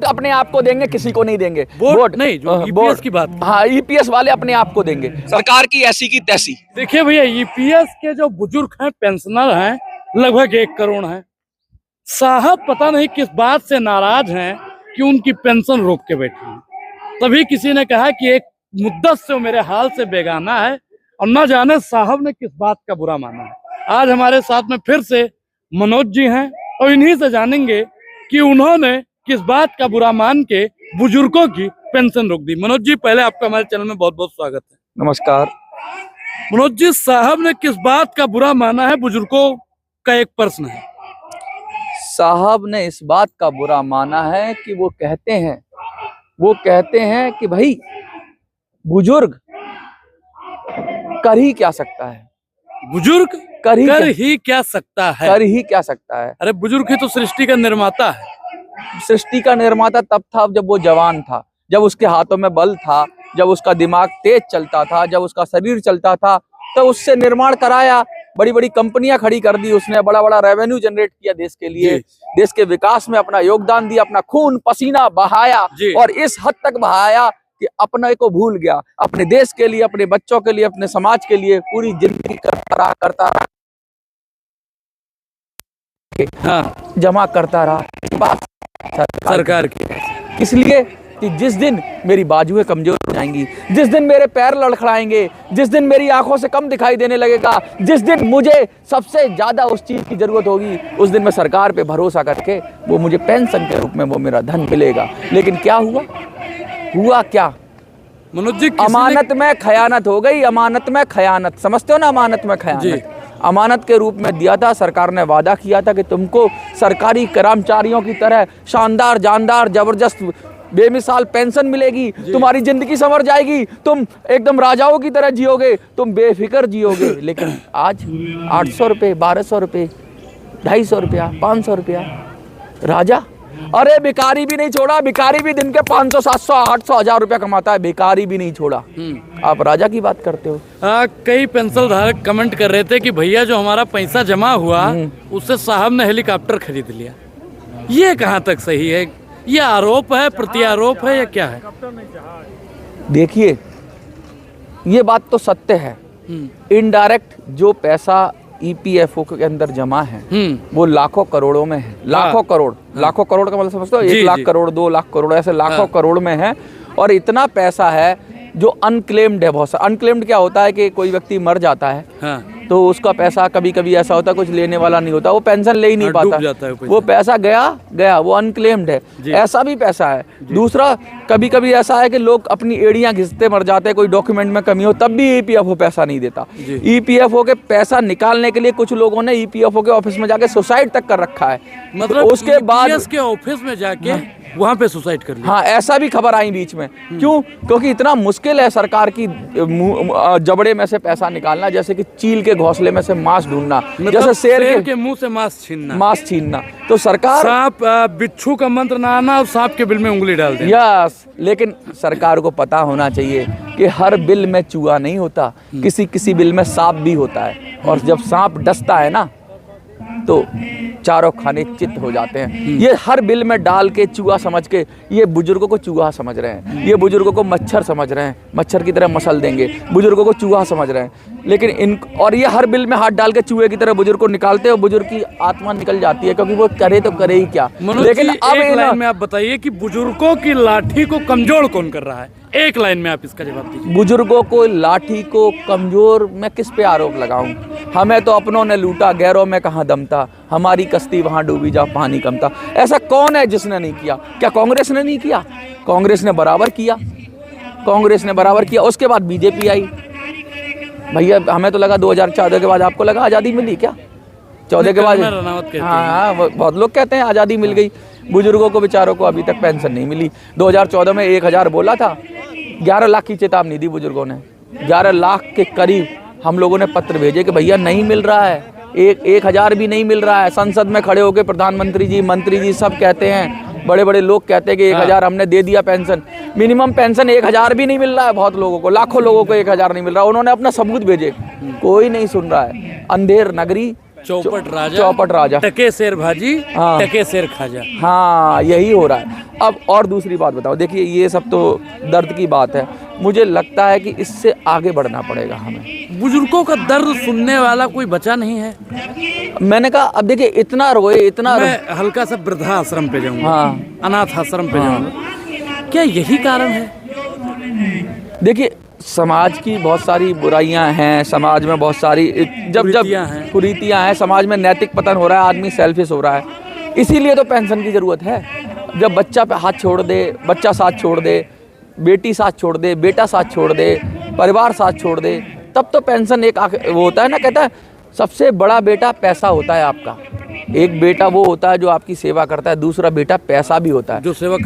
अपने आप को देंगे, किसी को नहीं देंगे। वोट नहीं, जो ईपीएस की बात। हाँ, ईपीएस वाले अपने आप को देंगे। सरकार की ऐसी की तैसी। देखिए भैया, ईपीएस के जो बुजुर्ग हैं, पेंशनर हैं, लगभग 1 करोड़ हैं। साहब पता नहीं किस बात से नाराज हैं कि उनकी पेंशन रोक के बैठी है। तभी किसी ने कहा कि एक मुद्दत से मेरे हाल से बेगाना है, और न जाने साहब ने किस बात का बुरा माना है। आज हमारे साथ में फिर से मनोज जी हैं, और इन्हीं से जानेंगे कि उन्होंने किस बात का बुरा मान के बुजुर्गों की पेंशन रोक दी। मनोज जी, पहले आपका हमारे चैनल में बहुत बहुत स्वागत है। नमस्कार। मनोज जी, साहब ने किस बात का बुरा माना है, बुजुर्गों का एक प्रश्न है। साहब ने इस बात का बुरा माना है कि वो कहते हैं कि भाई बुजुर्ग कर ही क्या सकता है, बुजुर्ग कर ही क्या सकता है। अरे बुजुर्ग ही तो सृष्टि का निर्माता है। सृष्टि का निर्माता तब था जब वो जवान था, जब उसके हाथों में बल था, जब उसका दिमाग तेज चलता था, जब उसका शरीर चलता था, तो उससे निर्माण कराया। बड़ी बड़ी कंपनियां खड़ी कर दी उसने, बड़ा बड़ा रेवेन्यू जनरेट किया देश के लिए, देश के विकास में अपना योगदान दिया, अपना खून पसीना बहाया, और इस हद तक बहाया कि अपने को भूल गया। अपने देश के लिए, अपने बच्चों के लिए, अपने समाज के लिए पूरी जिंदगी करता रहा, जमा करता रहा सरकार की। इसलिए कि जिस दिन मेरी बाजुएं कमजोर हो जाएंगी, जिस दिन मेरे पैर लड़खड़ाएंगे, जिस दिन मेरी आंखों से कम दिखाई देने लगेगा, जिस दिन मुझे सबसे ज्यादा उस चीज की जरूरत होगी, उस दिन मैं सरकार पे भरोसा करके वो मुझे पेंशन के रूप में वो मेरा धन मिलेगा। लेकिन क्या हुआ क्या मनोज जी, अमानत में खयानत हो गई। अमानत में खयानत, समझते हो ना? अमानत में खयानत अमानत के रूप में दिया था। सरकार ने वादा किया था कि तुमको सरकारी कर्मचारियों की तरह शानदार, जानदार, जबरदस्त, बेमिसाल पेंशन मिलेगी, तुम्हारी जिंदगी संवर जाएगी, तुम एकदम राजाओं की तरह जियोगे, तुम बेफिक्र जियोगे। लेकिन आज 800 रुपये, 1200 रुपये, 250 रुपया, 500 रुपया, राजा। अरे भिखारी भी नहीं छोड़ा, भिखारी भी दिन के 500, 700, 800, 1000 रुपया कमाता है, भिखारी भी नहीं छोड़ा। आप राजा की बात करते हो। कई पेंशन धारक कमेंट कर रहे थे कि भैया जो हमारा पैसा जमा हुआ उससे साहब ने हेलीकॉप्टर खरीद लिया। ये कहाँ तक सही है? ये आरोप है, प्रत्यारोप है, या क्या है? देखिए, ये बात तो सत्य है। इनडायरेक्ट जो पैसा ईपीएफओ के अंदर जमा है वो लाखों करोड़ों में है। लाखों करोड़ का मतलब समझते हो? 1 लाख करोड़, 2 लाख करोड़, ऐसे लाखों करोड़ में है। और इतना पैसा है जो अनक्लेम्ड है। बहुत सारा अनक्लेम्ड क्या होता है कि कोई व्यक्ति मर जाता है तो उसका पैसा कभी कभी ऐसा होता है कुछ लेने वाला नहीं होता, वो पेंशन ले ही नहीं पाता, वो पैसा गया, वो अनक्लेम्ड है। ऐसा भी पैसा है। दूसरा, कभी कभी ऐसा है कि लोग अपनी एड़ियां घिसते मर जाते हैं, कोई डॉक्यूमेंट में कमी हो, तब भी ईपीएफओ पैसा नहीं देता। ईपीएफओ के पैसा निकालने के लिए कुछ लोगों ने ईपीएफओ के ऑफिस में जाके सुसाइड तक कर रखा है। मतलब उसके बाद के ऑफिस में जाके वहां पे सुसाइड कर लिया। हाँ, ऐसा भी खबर आई बीच में। क्यों? क्योंकि इतना मुश्किल है सरकार की जबड़े में से पैसा निकालना, जैसे कि चील के घोंसले में से मांस ढूंढना, मतलब जैसे शेर के मुंह से मांस छीनना। तो सरकार, सांप बिच्छू का मंत्र ना आना और सांप के बिल में उंगली डाल देना। यस, लेकिन सरकार को पता होना चाहिए कि हर बिल में चूहा नहीं होता, किसी बिल में सांप भी होता है। और जब सांप डसता है ना तो चारों खाने चित हो जाते हैं। ये हर बिल में डाल के चूहा समझ के ये बुजुर्गों को चूहा समझ रहे हैं, ये बुजुर्गों को मच्छर समझ रहे हैं, मच्छर की तरह मसल देंगे, बुजुर्गों को चूहा समझ रहे हैं। लेकिन और ये हर बिल में हाथ डाल के चूहे की तरह बुजुर्ग को निकालते हैं, बुजुर्ग की आत्मा निकल जाती है, क्योंकि वो करे तो करे ही क्या। लेकिन अब एक लाइन में आप बताइए कि बुजुर्गों की लाठी को कमजोर कौन कर रहा है? एक लाइन में आप इसका जवाब दीजिए। बुजुर्गों को लाठी को कमजोर मैं किस पे आरोप लगाऊं? हमें तो अपनों ने लूटा, गैरों में कहाँ दम था, हमारी कश्ती वहां डूबी जहाँ पानी कम था। ऐसा कौन है जिसने नहीं किया? क्या कांग्रेस ने नहीं किया? कांग्रेस ने बराबर किया। उसके बाद बीजेपी आई। भैया हमें तो लगा 2014 के बाद, आपको लगा आज़ादी मिली क्या? 14 के बाद? हाँ, बहुत लोग कहते हैं आज़ादी मिल गई। बुजुर्गों को बेचारों को अभी तक पेंशन नहीं मिली। 2014 में 1000 बोला था, 11 लाख की चेतावनी दी बुजुर्गों ने। 11 लाख के करीब हम लोगों ने पत्र भेजे कि भैया नहीं मिल रहा है, 1000 भी नहीं मिल रहा है। संसद में खड़े होकर प्रधानमंत्री जी, मंत्री जी सब कहते हैं, बड़े बड़े लोग कहते हैं कि 1000 हमने दे दिया पेंशन। मिनिमम पेंशन 1000 भी नहीं मिल रहा है। बहुत लोगों को, लाखों लोगों को 1000 नहीं मिल रहा। उन्होंने अपना सबूत भेजे, कोई नहीं सुन रहा है। अंधेर नगरी चौपट राजा टके शेर भाजी, हाँ। टके शेर खाजा। हाँ, यही हो रहा है। अब और दूसरी बात बताओ, देखिए ये सब तो दर्द की बात है, मुझे लगता है कि इससे आगे बढ़ना पड़ेगा हमें। बुजुर्गों का दर्द सुनने वाला कोई बचा नहीं है। मैंने कहा अब देखिए इतना रोए, इतना मैं हल्का सा वृद्धाश्रम पे जाऊंगा, हाँ, अनाथ आश्रम पे जाऊंगा। क्या यही कारण है? देखिए समाज की बहुत सारी बुराइयां हैं, समाज में बहुत सारी कुरीतियां हैं, समाज में नैतिक पतन हो रहा है, आदमी सेल्फिश हो रहा है, इसीलिए तो पेंशन की ज़रूरत है। जब बच्चा पे हाथ छोड़ दे, बच्चा साथ छोड़ दे, बेटी साथ छोड़ दे, बेटा साथ छोड़ दे, परिवार साथ छोड़ दे, तब तो पेंशन एक वो होता है ना, कहता है सबसे बड़ा बेटा पैसा होता है आपका। एक बेटा वो होता है जो आपकी सेवा करता है, दूसरा बेटा पैसा भी होता है जो सेवा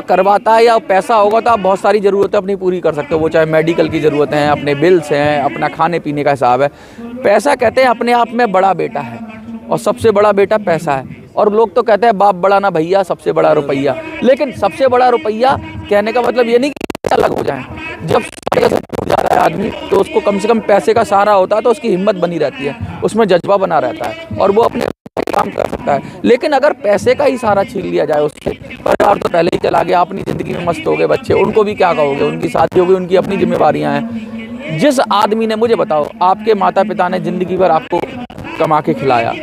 करवाता है। या पैसा होगा तो आप बहुत सारी ज़रूरतें अपनी पूरी कर सकते हो, वो चाहे मेडिकल की ज़रूरतें हैं, अपने बिल्स हैं, अपना खाने पीने का हिसाब है। पैसा कहते हैं अपने आप में बड़ा बेटा है और सबसे बड़ा बेटा पैसा है। और लोग तो कहते हैं बाप बड़ा ना भैया, सबसे बड़ा रुपया। लेकिन सबसे बड़ा रुपया कहने का मतलब ये नहीं कि अलग हो जाए। जब टूट जा रहा है आदमी तो उसको कम से कम पैसे का सहारा होता है, तो उसकी हिम्मत बनी रहती है, उसमें जज्बा बना रहता है और वो अपने काम कर सकता है। लेकिन अगर पैसे का ही सहारा छीन लिया जाए उससे, परिवार तो पहले ही चला गया, अपनी ज़िंदगी में मस्त हो गए बच्चे, उनको भी क्या कहोगे, उनकी शादी होगी, उनकी अपनी जिम्मेवारियाँ हैं। जिस आदमी ने, मुझे बताओ, आपके माता पिता ने ज़िंदगी भर आपको कमा के खिलाया,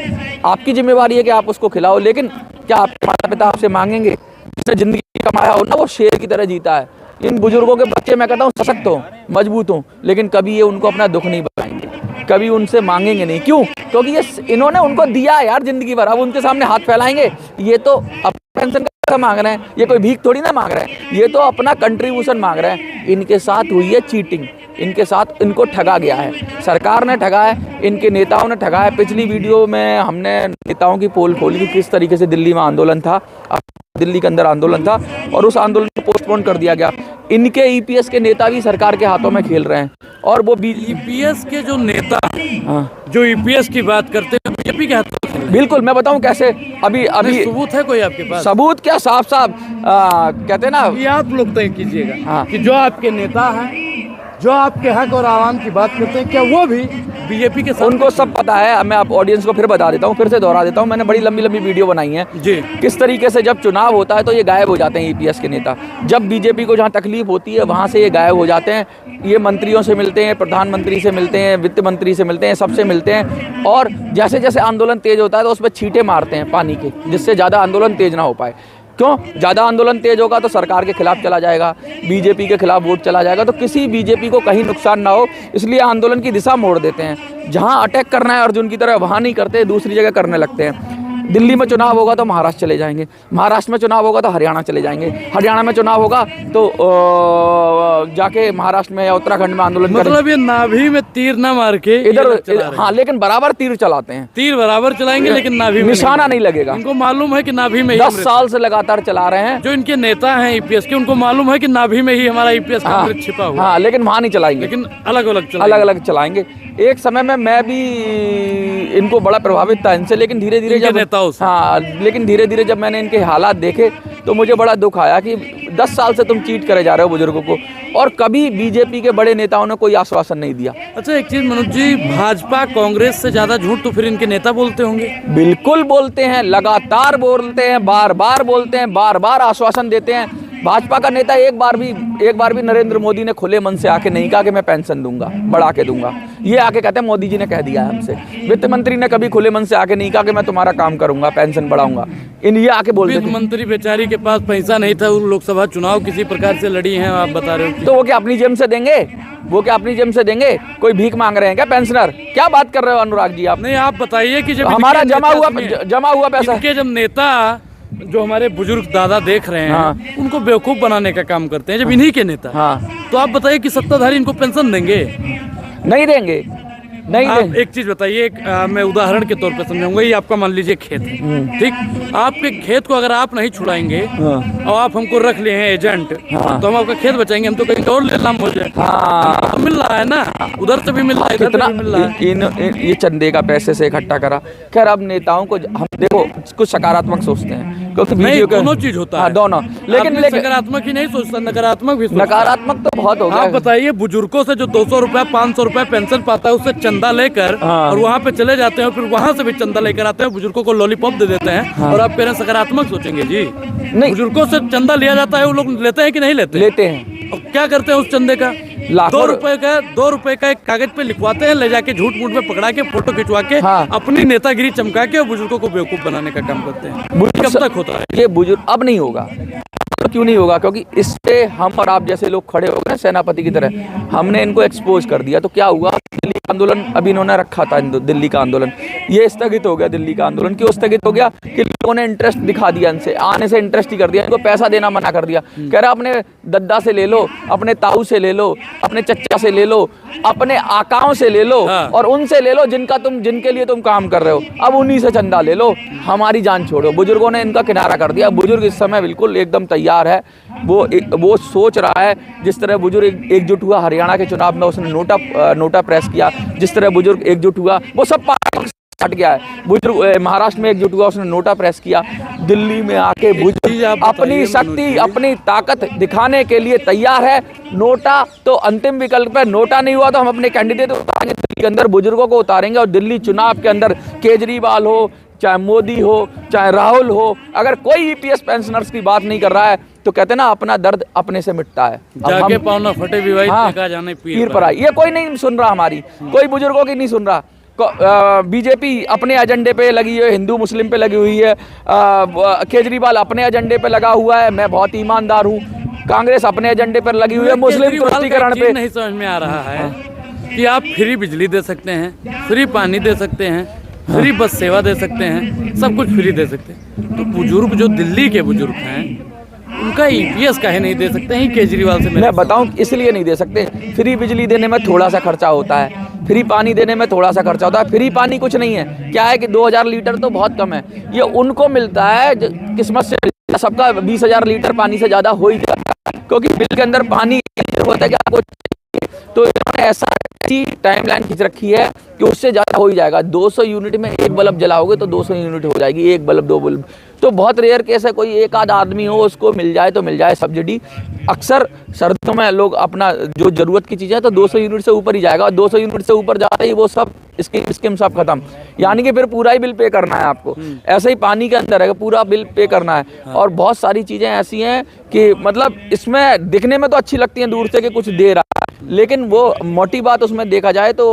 आपकी जिम्मेवारी है कि आप उसको खिलाओ, लेकिन क्या आपके माता पिता आपसे मांगेंगे? जिसने ज़िंदगी कमाया हो ना, वो शेर की तरह जीता है। इन बुजुर्गों के बच्चे, मैं कहता हूँ, सशक्त हों, मजबूत हों, लेकिन कभी ये उनको अपना दुख नहीं बताएंगे, कभी उनसे मांगेंगे नहीं। क्यों? क्योंकि ये इन्होंने उनको दिया है यार ज़िंदगी भर। अब उनके सामने हाथ फैलाएंगे, ये तो अब पेंशन का मांग रहे हैं, ये कोई भीख थोड़ी ना मांग रहे हैं, ये तो अपना कंट्रीब्यूशन मांग रहे हैं। इनके साथ हुई है चीटिंग, इनके साथ इनको ठगा गया है, सरकार ने ठगा है, इनके नेताओं ने ठगा है। पिछली वीडियो में हमने नेताओं की पोल खोली कि किस तरीके से दिल्ली में आंदोलन था, दिल्ली के अंदर आंदोलन था और उस आंदोलन को पोस्टपोन कर दिया गया। इनके ईपीएस के नेता भी सरकार के हाथों में खेल रहे हैं और वो ईपीएस के जो नेता, हाँ, जो ईपीएस की बात करते हैं, बीजेपी के हाथों में। बिल्कुल, मैं बताऊं कैसे। अभी सबूत है कोई आपके पास? सबूत क्या, साफ साफ कहते हैं ना, ये आप लोग तय कीजिएगा, हाँ, कि जो आपके नेता हैं, जो आपके हक और आवाम की बात करते हैं, क्या वो भी बीजेपी के साथ? उनको सब पता है। मैं आप ऑडियंस को फिर बता देता हूँ, फिर से दोहरा देता हूँ, मैंने बड़ी लंबी लंबी वीडियो बनाई है जी, किस तरीके से जब चुनाव होता है तो ये गायब हो जाते हैं ईपीएस के नेता। जब बीजेपी को जहाँ तकलीफ होती है वहाँ से ये गायब हो जाते हैं। ये मंत्रियों से मिलते हैं, प्रधानमंत्री से मिलते हैं, वित्त मंत्री से मिलते हैं, सबसे मिलते हैं, और जैसे जैसे आंदोलन तेज होता है तो उस पर छींटे मारते हैं पानी के, जिससे ज़्यादा आंदोलन तेज ना हो पाए। क्यों? ज़्यादा आंदोलन तेज होगा तो सरकार के खिलाफ चला जाएगा, बीजेपी के खिलाफ वोट चला जाएगा, तो किसी बीजेपी को कहीं नुकसान ना हो, इसलिए आंदोलन की दिशा मोड़ देते हैं। जहां अटैक करना है अर्जुन की तरह, वहां नहीं करते, दूसरी जगह करने लगते हैं। दिल्ली में चुनाव होगा तो महाराष्ट्र चले जाएंगे, महाराष्ट्र में चुनाव होगा तो हरियाणा चले जाएंगे, हरियाणा में चुनाव होगा तो जाके महाराष्ट्र में या उत्तराखंड में आंदोलन करेंगे। मतलब ये नाभि में तीर ना मार के इधर, हाँ, लेकिन बराबर तीर चलाते हैं, तीर बराबर चलाएंगे, लेकिन नाभि में निशाना नहीं लगेगा। इनको मालूम है कि नाभि में 10 साल से लगातार चला रहे हैं। जो इनके नेता हैं ईपीएस के, उनको मालूम है कि नाभि में ही हमारा ईपीएस का अमृत छिपा हुआ। हाँ, लेकिन वहां नहीं चलाएंगे, लेकिन अलग अलग चलाएंगे। एक समय में मैं भी इनको बड़ा प्रभावित था इनसे, लेकिन धीरे धीरे जब नेताओं से, हाँ, लेकिन धीरे धीरे जब मैंने इनके हालात देखे तो मुझे बड़ा दुख आया कि 10 साल से तुम चीट करे जा रहे हो बुजुर्गों को, और कभी बीजेपी के बड़े नेताओं ने कोई आश्वासन नहीं दिया। अच्छा, एक चीज मनोज जी, भाजपा कांग्रेस से ज्यादा झूठ तो फिर इनके नेता बोलते होंगे? बिल्कुल बोलते हैं, लगातार बोलते हैं, बार बार बोलते हैं, बार बार आश्वासन देते हैं। भाजपा का नेता एक बार भी नरेंद्र मोदी ने खुले मन से आके नहीं कहा कि मैं पेंशन दूंगा, बढ़ा के दूंगा। ये आके कहते हैं मोदी जी ने कह दिया है हमसे। वित्त मंत्री ने कभी खुले मन से आके नहीं कहा कि मैं तुम्हारा काम करूंगा, पेंशन बढ़ाऊंगा। ये आके बोलते वित्त मंत्री बेचारी के पास पैसा नहीं था, लोकसभा चुनाव किसी प्रकार से लड़ी हैं, आप बता रहे हो, तो वो क्या अपनी जेब से देंगे? वो क्या अपनी जेब से देंगे? कोई भीख मांग रहे हैं क्या पेंशनर? क्या बात कर रहे हो अनुराग जी आप? नहीं, आप बताइए कि जब हमारा जमा हुआ पैसा, जब नेता जो हमारे बुजुर्ग दादा देख रहे हैं, हाँ, उनको बेवकूफ बनाने का काम करते हैं, जब इन्हीं के नेता, हाँ, तो आप बताइए कि सत्ताधारी इनको पेंशन देंगे? नहीं देंगे, नहीं आप एक चीज बताइए, मैं उदाहरण के तौर पे समझाऊंगा। ये आपका मान लीजिए खेत है, ठीक? आपके खेत को अगर आप नहीं छुड़ाएंगे, हाँ, और आप हमको रख लिए हैं एजेंट, हाँ, तो हम आपका खेत बचाएंगे? हम तो कहीं और लेना हो जाए। हाँ, तो मिल रहा है ना, उधर से भी मिल रहा है, इधर से भी मिल रहा है। ये चंदे का पैसे से इकट्ठा करा। खैर, अब नेताओं को हम देखो कुछ सकारात्मक सोचते हैं, क्योंकि नहीं, दोनों चीज होता है, दोनों, लेकिन सकारात्मक ही नहीं सोचता, नकारात्मक भी सोचता। नकारात्मक तो बहुत हो गया। आप बताइए, बुजुर्गों से जो 200 रुपया 500 रुपया पेंशन पाता है, उससे चंदा चंदा लेकर और वहाँ पे चले जाते हैं और फिर वहाँ से भी चंदा लेकर आते हैं, बुजुर्गों को लॉलीपॉप दे देते हैं। और आप कह रहे हैं सकारात्मक सोचेंगे जी? नहीं, बुजुर्गों से चंदा लिया जाता है, वो लोग लेते हैं कि नहीं लेते? लेते हैं। और क्या करते हैं उस चंदे का? लाखों 2 रुपए का एक कागज पे लिखवाते हैं, ले जाके झूठ मूठ में पकड़ा के फोटो खिंचवा के अपनी नेतागिरी चमका के बुजुर्गों को बेवकूफ बनाने का काम करते हैं। कब तक होता है ये बुजुर्ग? अब नहीं होगा। क्यों नहीं होगा? क्योंकि इस पे हम और आप जैसे लोग खड़े हो गए सेनापति की तरह, हमने इनको एक्सपोज कर दिया। तो क्या हुआ? दिल्ली का आंदोलन अभी इन्होंने रखा था, दिल्ली का आंदोलन, ये स्थगित हो गया। दिल्ली का आंदोलन क्यों स्थगित हो गया? कि लोगों ने इंटरेस्ट दिखा दिया, इनसे आने से इंटरेस्ट ही कर दिया, इनको पैसा देना मना कर दिया। कह रहा अपने दद्दा से ले लो, अपने ताऊ से ले लो, अपने चच्चा से ले लो, अपने आकाओं से ले लो और उनसे ले लो जिनके लिए तुम काम कर रहे हो, अब उन्हीं से चंदा ले लो, हमारी जान छोड़ो। बुजुर्गों ने इनका किनारा कर दिया। बुजुर्ग इस समय बिल्कुल एकदम तैयार है, वो सोच रहा है। जिस तरह बुजुर्ग एकजुट हुआ हरियाणा के चुनाव में, उसने नोटा प्रेस किया, जिस तरह बुजुर्ग एकजुट हुआ वो सब हट गया है। बुजुर्ग महाराष्ट्र में एकजुट हुआ, उसने नोटा प्रेस किया। दिल्ली में आके बुजुर्ग अपनी शक्ति, अपनी ताकत दिखाने के लिए तैयार है। नोटा तो अंतिम विकल्प है, नोटा नहीं हुआ तो हम अपने कैंडिडेट उतारेंगे दिल्ली के अंदर, बुजुर्गों को उतारेंगे। और दिल्ली चुनाव के अंदर केजरीवाल हो, चाहे मोदी हो, चाहे राहुल हो, अगर कोई ईपीएस पेंशनर्स की बात नहीं कर रहा है तो कहते ना अपना दर्द अपने से मिटता है। जाके पाँव फटे विवाहित जाने पीर पर आए। ये कोई नहीं सुन रहा, हमारी कोई बुजुर्गों की नहीं सुन रहा। बीजेपी अपने एजेंडे पे लगी है, हिंदू मुस्लिम पे लगी हुई है, केजरीवाल अपने एजेंडे पे लगा हुआ है, मैं बहुत ईमानदार हूँ। कांग्रेस अपने एजेंडे पर लगी हुई है मुस्लिम तुष्टीकरण पे। नहीं समझ में आ रहा है कि आप फ्री बिजली दे सकते हैं, फ्री पानी दे सकते हैं, फ्री बस सेवा दे सकते हैं, सब कुछ फ्री दे सकते हैं, तो बुजुर्ग जो दिल्ली के बुजुर्ग हैं उनका ईपीएस काहे नहीं दे सकते हैं केजरीवाल से? मैं बताऊं इसलिए नहीं दे सकते। फ्री बिजली देने में थोड़ा सा खर्चा होता है, फ्री पानी देने में थोड़ा सा खर्चा होता है। फ्री पानी कुछ नहीं है, क्या है कि 2000 लीटर तो बहुत कम है, ये उनको मिलता है किस्मत से। सबका 20,000 लीटर पानी से ज्यादा हो ही जाता है, क्योंकि बिल के अंदर पानी होता है कि आपको, तो इन्होंने ऐसा टाइमलाइन खींच रखी है कि उससे ज़्यादा हो ही जाएगा। 200 यूनिट में एक बल्ब जलाओगे तो 200 यूनिट हो जाएगी, एक बल्ब 2 बल्ब। तो बहुत रेयर केस है, कोई एक आध आदमी हो उसको मिल जाए तो मिल जाए सब्सिडी। अक्सर सर्दियों में लोग अपना जो ज़रूरत की चीज़ें तो 200 यूनिट से ऊपर ही जाएगा, और 200 यूनिट से ऊपर जाता ही वो सब स्कीम सब खत्म। यानी कि फिर पूरा ही बिल पे करना है आपको। ऐसे ही पानी के अंदर है, पूरा बिल पे करना है। और बहुत सारी चीज़ें ऐसी हैं कि मतलब इसमें दिखने में तो अच्छी लगती हैं दूर से कि कुछ दे रहा है, लेकिन वो मोटी बात उसमें देखा जाए तो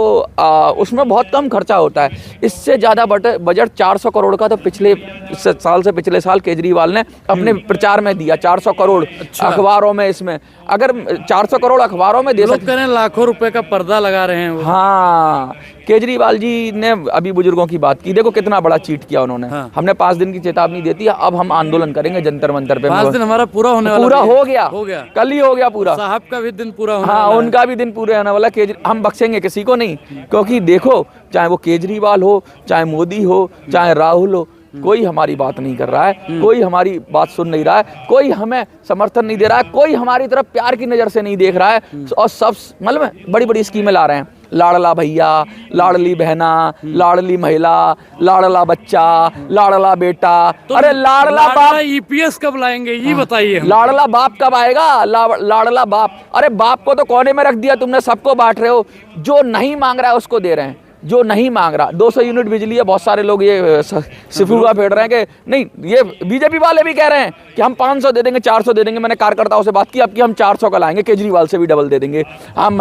उसमें बहुत कम खर्चा होता है। इससे ज़्यादा बजट 400 करोड़ का तो पिछले साल केजरीवाल ने अपने प्रचार में दिया। 400 करोड़ अखबारों में, इसमें अगर 400 करोड़ अखबारों में दे सकते, लोग कह रहे हैं लाखों रुपए का पर्दा लगा रहे हैं वो। हाँ, केजरीवाल जी ने अभी बुजुर्गों की बात की, देखो कितना बड़ा चीट किया उन्होंने। हमने 5 दिन की चेतावनी देती है, अब हम आंदोलन करेंगे जंतर मंतर पे। 5 दिन हमारा पूरा होने वाला, पूरा हो गया, कल ही हो गया पूरा। साहब का भी दिन पूरा होने वाला है। उनका भी दिन पूरा होने वाला। हम बख्शेंगे किसी को नहीं, क्योंकि देखो चाहे वो केजरीवाल हो, चाहे मोदी हो, चाहे राहुल हो, कोई हमारी बात नहीं कर रहा है, कोई हमारी बात सुन नहीं रहा है, कोई हमें समर्थन नहीं दे रहा है, कोई हमारी तरफ प्यार की नज़र से नहीं देख रहा है। और सब मतलब बड़ी बड़ी स्कीमें ला रहे हैं, लाड़ला भैया, लाड़ली बहना, लाड़ली महिला, लाड़ला बच्चा, लाड़ला बेटा। तो अरे लाड़ला बाप ईपीएस कब लाएंगे ये बताइए। लाड़ला बाप कब आएगा? लाड़ला बाप, अरे बाप को तो कोने में रख दिया तुमने, सबको बांट रहे हो। जो नहीं मांग रहा है उसको दे रहे हैं, जो नहीं मांग रहा। 200 यूनिट बिजली है, बहुत सारे लोग ये सिफुगा फेंट रहे हैं कि नहीं, ये बीजेपी वाले भी कह रहे हैं कि हम 500 दे देंगे, 400 दे देंगे। मैंने कार्यकर्ताओं से बात की, अब की हम 400 का लाएंगे, केजरीवाल से भी डबल दे देंगे। हम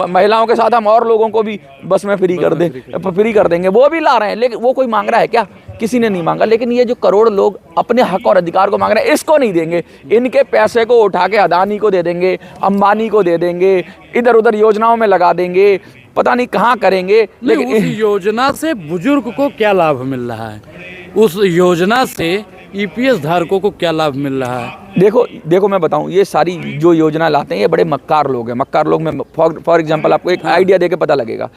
महिलाओं के साथ हम और लोगों को भी बस में फ्री कर देंगे, वो भी ला रहे हैं। लेकिन वो कोई मांग रहा है क्या? किसी ने नहीं मांगा। लेकिन ये जो करोड़ लोग अपने हक और अधिकार को मांग रहे हैं, इसको नहीं देंगे। इनके पैसे को उठा के अदानी को दे देंगे, अंबानी को दे देंगे, इधर उधर योजनाओं में लगा देंगे, पता नहीं कहाँ करेंगे। लेकिन उस योजना से बुजुर्ग को क्या लाभ मिल रहा है? उस योजना से ईपीएस धारकों को क्या लाभ मिल रहा है? देखो मैं बताऊं, ये सारी जो योजना लाते हैं ये बड़े मक्कार लोग हैं। मक्कार लोग में फॉर एग्जांपल आपको एक आइडिया देके पता लगेगा।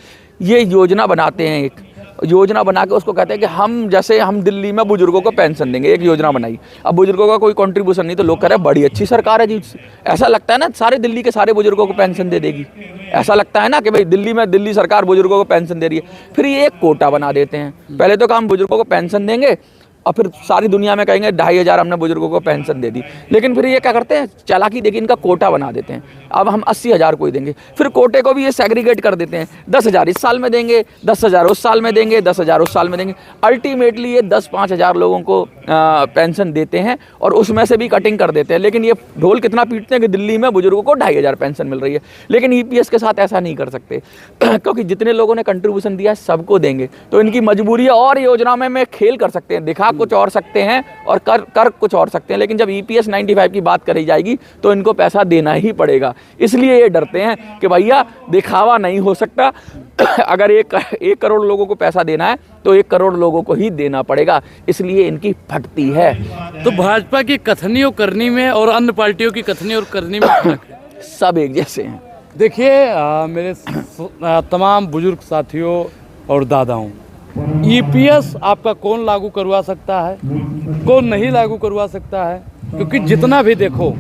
ये योजना बनाते हैं, एक योजना बना के उसको कहते हैं कि हम दिल्ली में बुजुर्गों को पेंशन देंगे। एक योजना बनाई, अब बुजुर्गों का कोई कंट्रीब्यूशन नहीं, तो लोग कह रहे हैं बड़ी अच्छी सरकार है जी। ऐसा लगता है ना सारे दिल्ली के सारे बुजुर्गों को पेंशन दे देगी, ऐसा लगता है ना कि भाई दिल्ली सरकार बुजुर्गों को पेंशन दे रही है। फिर ये एक कोटा बना देते हैं, पहले तो हम बुजुर्गों को पेंशन देंगे, और फिर सारी दुनिया में कहेंगे 2,500 हमने बुजुर्गों को पेंशन दे दी। लेकिन फिर ये क्या करते हैं, चालाकी देखिए, इनका कोटा बना देते हैं। अब हम 80,000 को ही देंगे, फिर कोटे को भी ये सेग्रीगेट कर देते हैं, 10,000 इस साल में देंगे, 10,000 उस साल में देंगे, 10,000 उस साल में देंगे। अल्टीमेटली ये 10-5 हज़ार लोगों को पेंशन देते हैं और उसमें से भी कटिंग कर देते हैं। लेकिन ये ढोल कितना पीटते हैं कि दिल्ली में बुजुर्गों को 2,500 पेंशन मिल रही है। लेकिन ईपीएस के साथ ऐसा नहीं कर सकते क्योंकि जितने लोगों ने कंट्रीब्यूशन दिया है सबको देंगे, तो इनकी मजबूरी है। और योजनाओं में खेल कर सकते हैं, दिखा कुछ और सकते हैं और कर कुछ और सकते हैं, लेकिन जब ईपीएस 95 की बात करी जाएगी तो इनको पैसा देना ही पड़ेगा। इसलिए ये डरते हैं कि भैया दिखावा नहीं हो सकता, अगर एक करोड़ लोगों को पैसा देना है तो 1 करोड़ लोगों को ही देना पड़ेगा, इसलिए इनकी फटती है। तो भाजपा की कथनी और करनी में और अन्य पार्टियों की कथनी और करनी में फर्क है? सब एक जैसे हैं। देखिए मेरे तमाम बुजुर्ग साथियों और दादाओं, ईपीएस आपका कौन लागू करवा सकता है, कौन नहीं लागू करवा सकता है, क्योंकि जितना भी देखो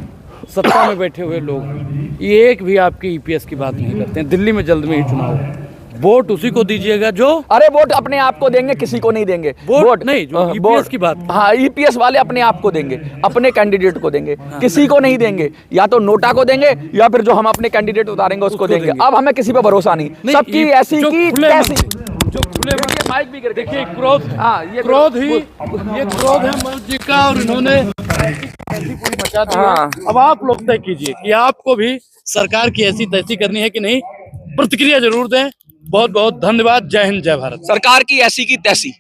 सत्ता में बैठे हुए लोग ये एक भी आपकी ईपीएस की बात नहीं करते हैं। दिल्ली में जल्द में ही चुनाव है, वोट उसी को दीजिएगा जो, अरे वोट अपने आप को देंगे, किसी को नहीं देंगे। वोट नहीं, जो ईपीएस की बात, हाँ ईपीएस वाले अपने आप को देंगे, अपने कैंडिडेट को देंगे, किसी को नहीं देंगे। या तो नोटा को देंगे या फिर जो हम अपने कैंडिडेट उतारेंगे उसको देंगे। अब हमें किसी पर भरोसा नहीं, सबकी ऐसी की तैसी। जो खुले माइक भी देखिए, क्रोध, हाँ ये क्रोध है मनोज जी का, और इन्होंने पूरी मचा दी है। अब आप लोग तय कीजिए कि आपको भी सरकार की ऐसी तैसी करनी है कि नहीं। प्रतिक्रिया जरूर दें। बहुत बहुत धन्यवाद। जय हिंद, जय भारत। सरकार की ऐसी की तैसी।